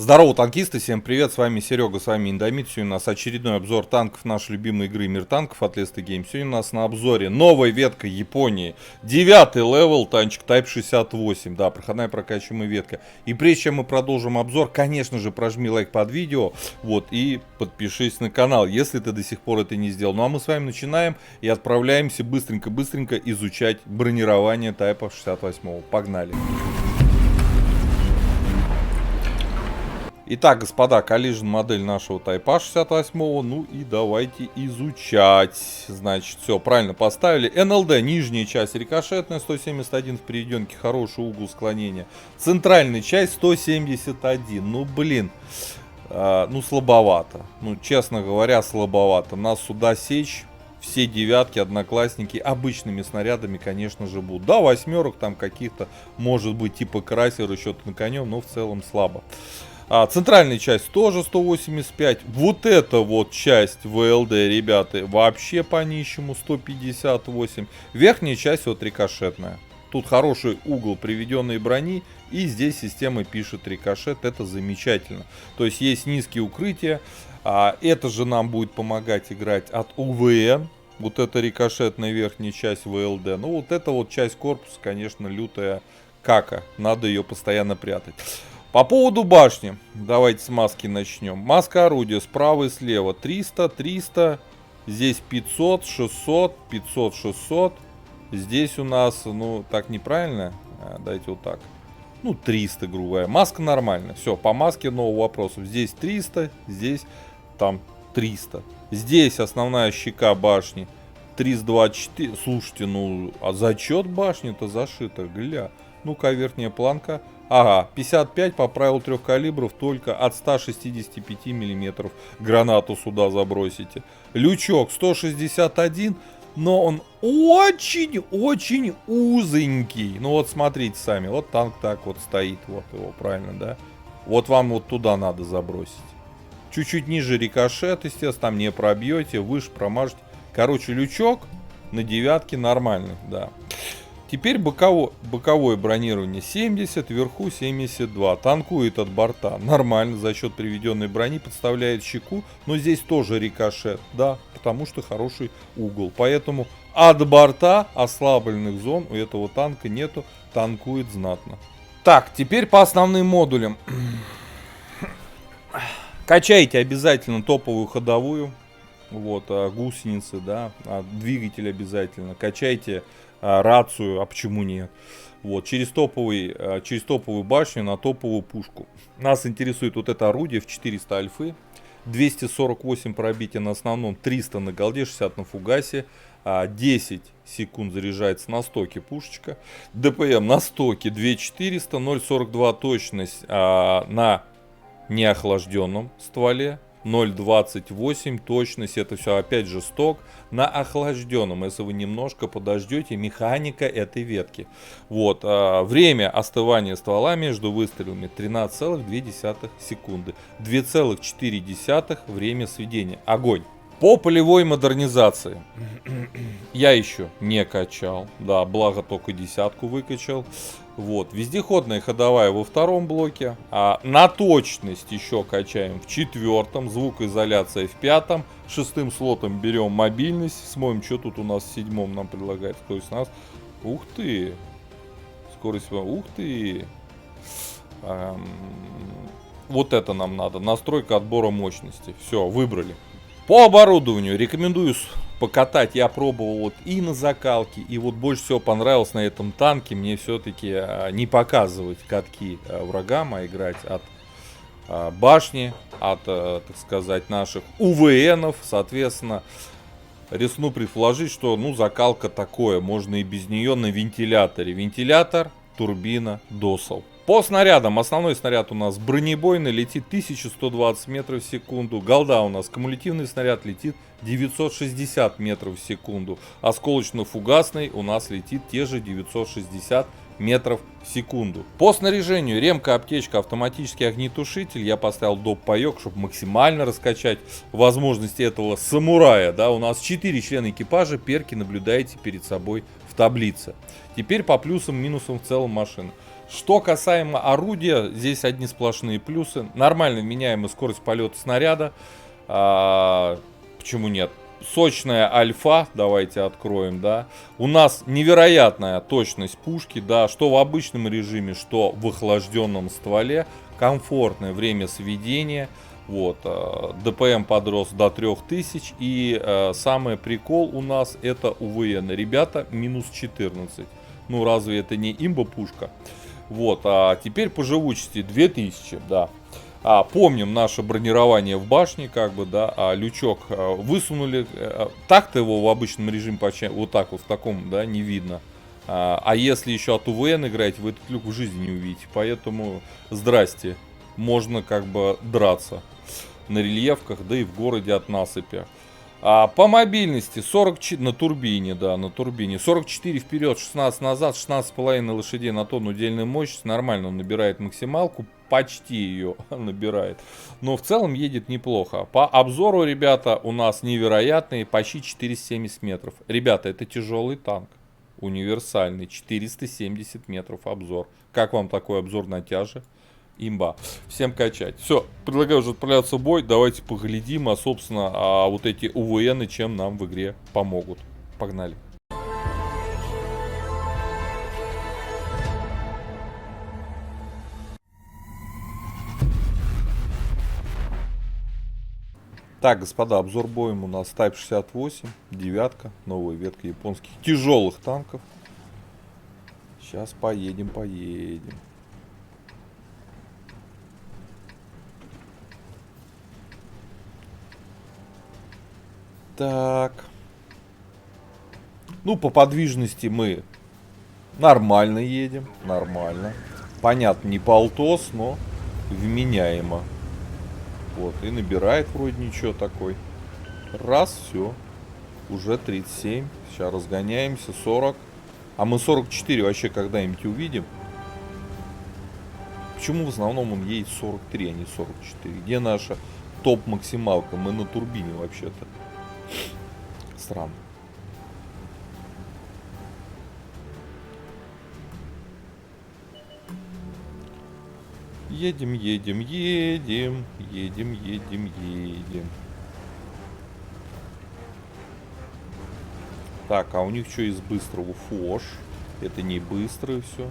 Здорово, танкисты, всем привет, с вами Серега, с вами Индомит. Сегодня у нас очередной обзор танков нашей любимой игры Мир танков от Lesta Game. Сегодня у нас на обзоре новая ветка Японии, 9 левел, танчик Type 68, да, проходная прокачиваемая ветка. И прежде чем мы продолжим обзор, конечно же, прожми лайк под видео, вот, и подпишись на канал, если ты до сих пор это не сделал. Ну а мы с вами начинаем и отправляемся быстренько-быстренько изучать бронирование Type 68. Погнали! Итак, господа, collision модель нашего Type 68, ну и давайте изучать. Значит, все, правильно поставили. НЛД, нижняя часть рикошетная, 171 в перейденке, хороший угол склонения. Центральная часть 171, ну блин, ну слабовато. Ну, честно говоря, слабовато. Нас сюда сечь, все девятки, одноклассники, обычными снарядами, конечно же, будут. Да, восьмерок там каких-то, может быть, типа крайсера, еще на конем, но в целом слабо. Центральная часть тоже 185. Вот эта вот часть ВЛД, ребята, вообще по нищему 158. Верхняя часть вот рикошетная. Тут хороший угол приведенной брони. И здесь система пишет рикошет. Это замечательно. То есть есть низкие укрытия. Это же нам будет помогать играть от УВН. Вот эта рикошетная верхняя часть ВЛД. Ну вот эта вот часть корпуса, конечно, лютая кака. Надо ее постоянно прятать. По поводу башни, давайте с маски начнем. Маска орудия справа и слева 300, 300, здесь 500, 600, 500, 600. Здесь у нас, ну так неправильно, дайте вот так, ну 300, грубо говоря. Маска нормальная, все, по маске нового вопросов. Здесь 300, здесь там 300. Здесь основная щека башни 324. Слушайте, ну а зачет башни-то зашита, гля. Ну-ка, верхняя планка. Ага, 55 по правилу 3 калибров, только от 165 миллиметров гранату сюда забросите. Лючок 161, но он очень-очень узенький. Ну вот смотрите сами, вот танк так вот стоит, вот его, правильно, да? Вот вам вот туда надо забросить. Чуть-чуть ниже рикошет, естественно, там не пробьете, выше промажете. Короче, лючок на девятке нормальный, да. Теперь боковое бронирование 70, вверху 72. Танкует от борта нормально, за счет приведенной брони подставляет щеку. Но здесь тоже рикошет, да, потому что хороший угол. Поэтому от борта ослабленных зон у этого танка нету, танкует знатно. Так, теперь по основным модулям. Качайте обязательно топовую ходовую. Вот, гусеницы, да, двигатель обязательно. Качайте рацию, а почему нет? Вот, через топовую башню на топовую пушку. Нас интересует вот это орудие в 400 альфы. 248 пробития на основном, 300 на голде, 60 на фугасе. 10 секунд заряжается на стоке пушечка. ДПМ на стоке 2400, 0,42 точность на неохлажденном стволе. 0,28 точность, это все опять же сток на охлажденном, если вы немножко подождете, механика этой ветки. Вот, время остывания ствола между выстрелами 13,2 секунды, 2,4 время сведения, огонь. По полевой модернизации я еще не качал, да, благо только десятку выкачал. Вот, вездеходная ходовая во втором блоке, на точность еще качаем в четвертом, звукоизоляция в пятом, шестым слотом берем мобильность, смотрим, что тут у нас в седьмом нам предлагает, то есть нас, ух ты, скорость, ух ты, вот это нам надо, настройка отбора мощности, все, выбрали. По оборудованию рекомендую покатать, я пробовал вот и на закалке, и вот больше всего понравилось на этом танке мне все-таки не показывать катки врагам, а играть от башни, от, так сказать, наших УВНов, соответственно, рискну предположить, что, ну, закалка такое, можно и без нее на вентиляторе. Вентилятор, турбина, досол. По снарядам, основной снаряд у нас бронебойный, летит 1120 метров в секунду. Голда у нас кумулятивный снаряд летит 960 метров в секунду. Осколочно-фугасный у нас летит те же 960 метров в секунду. По снаряжению ремка, аптечка, автоматический огнетушитель. Я поставил доп. Паёк, чтобы максимально раскачать возможности этого самурая. Да, у нас 4 члена экипажа, перки наблюдаете перед собой в таблице. Теперь по плюсам, минусам в целом машины. Что касаемо орудия, здесь одни сплошные плюсы. Нормально меняемая скорость полета снаряда. Почему нет? Сочная альфа, давайте откроем, да. У нас невероятная точность пушки, да, что в обычном режиме, что в охлажденном стволе. Комфортное время сведения. Вот, ДПМ подрос до 3000. И самый прикол у нас это УВН. Ребята, минус 14. Ну, разве это не имба-пушка? Вот, а теперь по живучести 2000, да. Помним наше бронирование в башне, как бы, да, лючок высунули. Так-то его в обычном режиме вот так вот в таком, да, не видно. А если еще от УВН играть, вы этот люк в жизни не увидите. Поэтому здрасте, можно как бы драться на рельефках, да и в городе от насыпи. По мобильности 44 на турбине, да, на турбине. 44 вперед, 16 назад, 16,5 лошадей на тонну удельная мощность. Нормально он набирает максималку, почти ее набирает. Но в целом едет неплохо. По обзору, ребята, у нас невероятные, почти 470 метров. Ребята, это тяжелый танк. Универсальный, 470 метров обзор. Как вам такой обзор на тяже? Имба. Всем качать. Все, предлагаю уже отправляться в бой. Давайте поглядим, собственно, вот эти УВНы, чем нам в игре помогут. Погнали. Так, господа, обзор боем у нас Type 68, девятка, новая ветка японских тяжелых танков. Сейчас поедем. Так. Ну, по подвижности мы нормально едем. Нормально. Понятно, не полтос, но вменяемо. Вот, и набирает вроде ничего такой. Раз, все. Уже 37. Сейчас разгоняемся. 40. А мы 44 вообще когда-нибудь увидим? Почему в основном он едет 43, а не 44? Где наша топ-максималка? Мы на турбине вообще-то. Странно. Едем. Так, а у них что из быстрого? Фош. Это не быстрое все.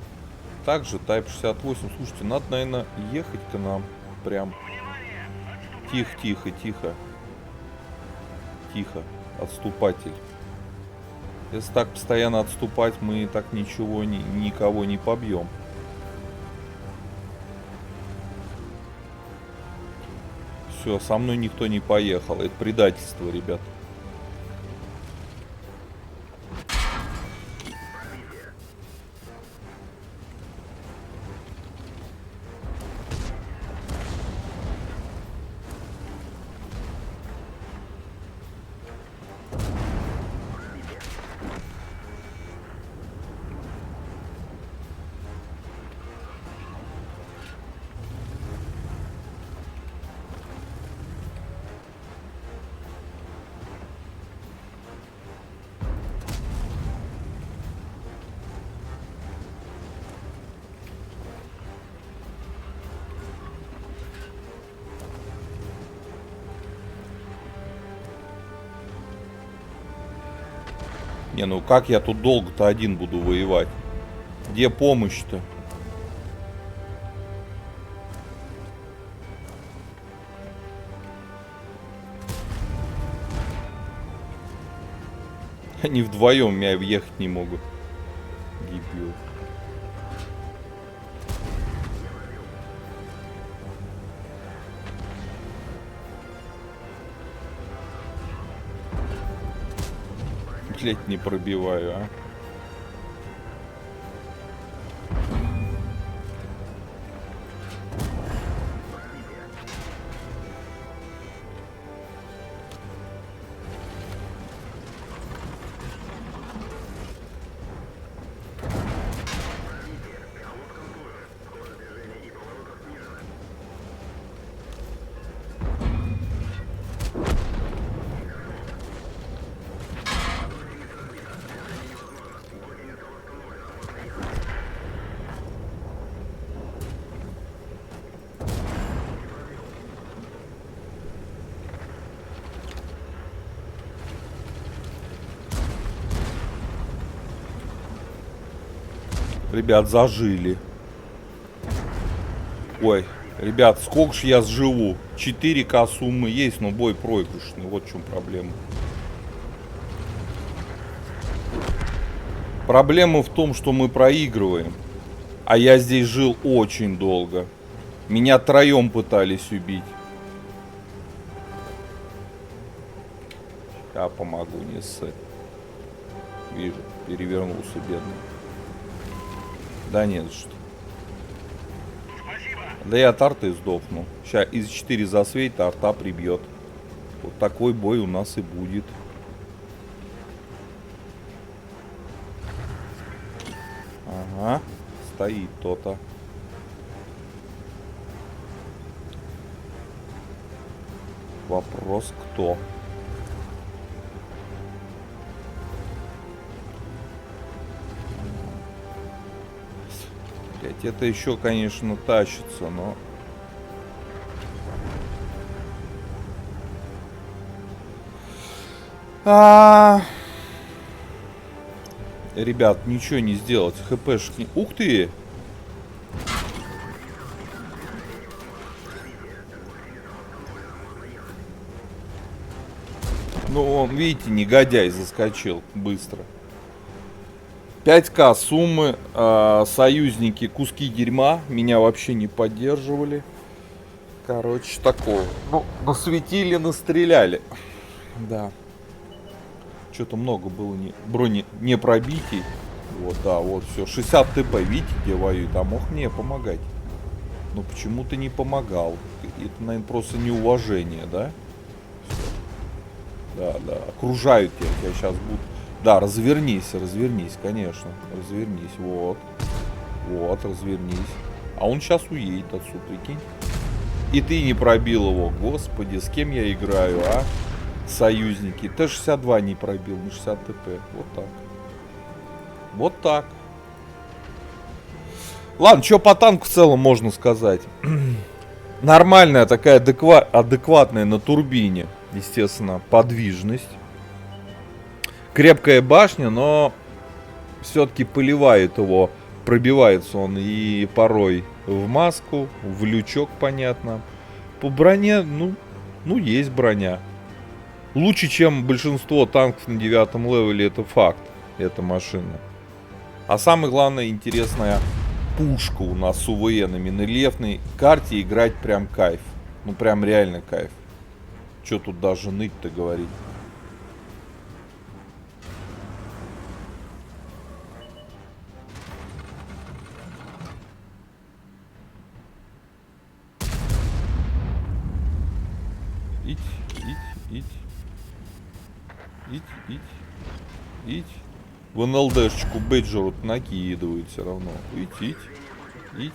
Также Type 68. Слушайте, надо, наверное, ехать к нам. Прям. Тихо. Отступатель. Если так постоянно отступать, мы так ничего, никого не побьем. Все, со мной никто не поехал. Это предательство, ребят. Не, ну как я тут долго-то один буду воевать? Где помощь-то? Они вдвоем меня въехать не могут. Дебил. Блять, не пробиваю, а. Ребят, зажили. Ой, ребят, сколько ж я сживу? 4К суммы есть, но бой проигрышный. Вот в чем проблема. Проблема в том, что мы проигрываем. А я здесь жил очень долго. Меня троем пытались убить. Я помогу, не ссы. Вижу, перевернулся бедный. Да нет, что. Да я от арты сдохну. Сейчас из 4 засвета арта прибьет. Вот такой бой у нас и будет. Ага, стоит то-то. Вопрос кто? Блять, это еще, конечно, тащится, но... Ребят, ничего не сделать. ХПшки. Ух ты! Ну, он, видите, негодяй заскочил быстро. 5К суммы. Союзники куски дерьма. Меня вообще не поддерживали. Короче, такого. Ну, насветили, настреляли. Да. Что-то много было не пробитий. Вот, да, вот все. 60 ТП, видите, где воюет? А мог мне помогать. Но почему-то не помогал. Это, наверное, просто неуважение, да? Да, да. Окружают тебя. Я сейчас буду... Да, развернись, конечно. Развернись, вот. Вот, развернись. А он сейчас уедет отсюда, прикинь. И ты не пробил его. Господи, с кем я играю, а? Союзники. Т-62 не пробил, не 60 ТП. Вот так. Вот так. Ладно, что по танку в целом можно сказать? Нормальная такая адекватная на турбине. Естественно, подвижность. Крепкая башня, но все-таки поливает его. Пробивается он и порой в маску, в лючок, понятно. По броне, ну есть броня. Лучше, чем большинство танков на 9 левеле, это факт. Эта машина. А самое главное, интересная пушка у нас с УВНами. На рельефной карте играть прям кайф. Ну прям реально кайф. Че тут даже ныть-то говорить. Ить. В НЛДшечку бейджеру накидывают все равно. Ить.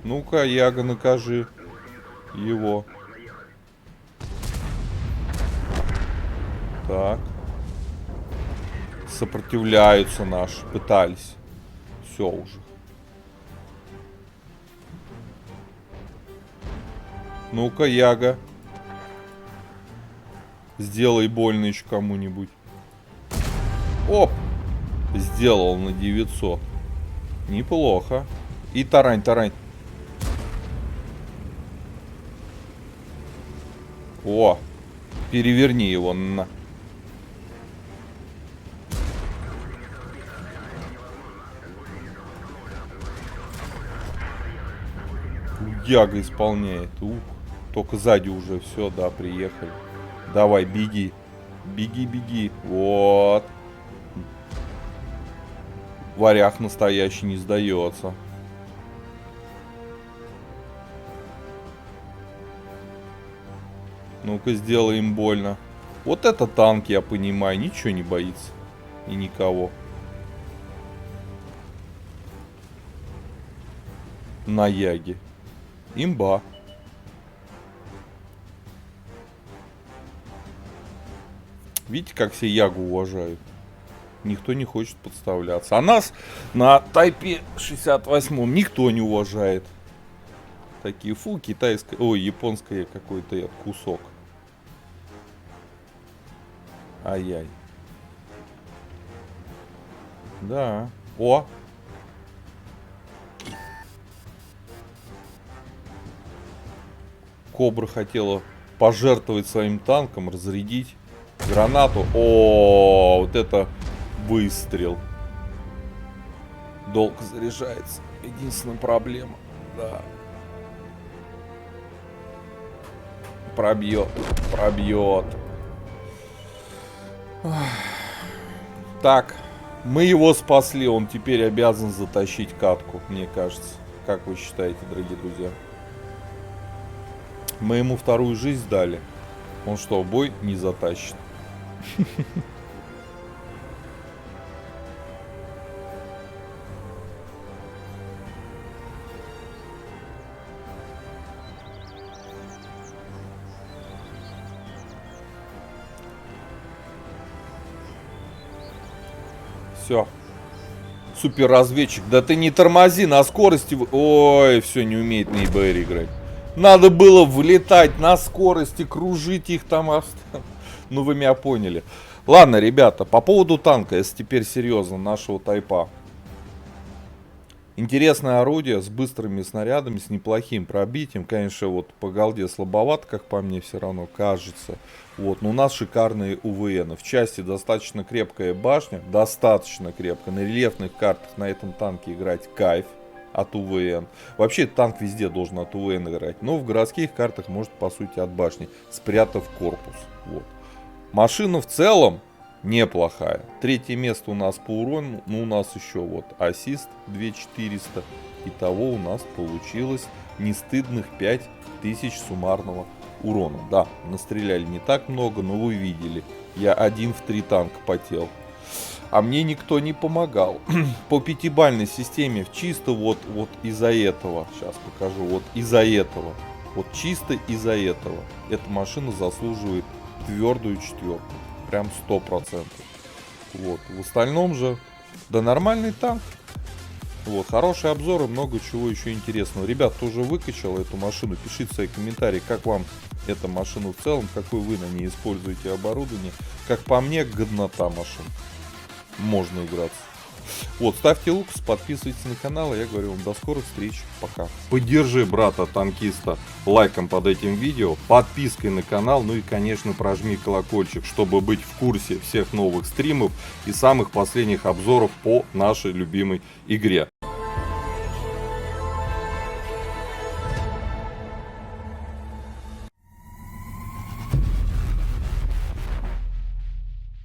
Ну-ка, Яга, накажи его. Так. Сопротивляются наши. Пытались. Все уже. Ну-ка, Яга. Сделай больно еще кому-нибудь. Оп! Сделал на 900. Неплохо. И тарань. О! Переверни его на... Яга исполняет. Ух. Только сзади уже все, да, приехали. Давай, беги. Беги. Вот. Варяг настоящий не сдается. Ну-ка, сделаем больно. Вот это танк, я понимаю, ничего не боится. И никого. На Яге. Имба. Видите, как все Ягу уважают? Никто не хочет подставляться. А нас на Тайпе 68 никто не уважает. Такие, фу, китайское... Ой, японское какой-то кусок. Ай-яй. Да. О! Кобра хотела пожертвовать своим танком, разрядить гранату. О, вот это выстрел. Долго заряжается. Единственная проблема. Да. Пробьет. Пробьет. Так. Мы его спасли. Он теперь обязан затащить катку, мне кажется. Как вы считаете, дорогие друзья? Мы ему вторую жизнь дали. Он что, в бой не затащит? Все. Суперразведчик. Да ты не тормози на скорости. Ой, все, не умеет на ИБР играть. Надо было влетать на скорости, кружить их там. Ну, вы меня поняли. Ладно, ребята, по поводу танка, если теперь серьезно, нашего тайпа. Интересное орудие с быстрыми снарядами, с неплохим пробитием. Конечно, вот по голде слабовато, как по мне, все равно кажется. Вот, но у нас шикарные УВН. В части достаточно крепкая башня, достаточно крепкая. На рельефных картах на этом танке играть кайф от УВН. Вообще танк везде должен от УВН играть, но в городских картах может по сути от башни, спрятав корпус. Вот. Машина в целом неплохая. Третье место у нас по урону. Ну, у нас еще вот ассист 2400. Итого у нас получилось не стыдных 5000 суммарного урона. Да, настреляли не так много, но вы видели. Я один в 3 танка потел. А мне никто не помогал. По пятибалльной системе чисто вот из-за этого. Сейчас покажу. Вот из-за этого. Вот чисто из-за этого. Эта машина заслуживает твердую четверку. Прям 100%. Вот. В остальном же, да нормальный танк. Вот. Хорошие обзоры, много чего еще интересного. Ребят, кто уже выкачал эту машину, пишите свои комментарии, как вам эта машина в целом, какой вы на ней используете оборудование. Как по мне, годнота машин. Можно играться. Вот, ставьте лукас, подписывайтесь на канал, и я говорю вам до скорых встреч, пока. Поддержи брата-танкиста лайком под этим видео, подпиской на канал, ну и конечно прожми колокольчик, чтобы быть в курсе всех новых стримов и самых последних обзоров по нашей любимой игре.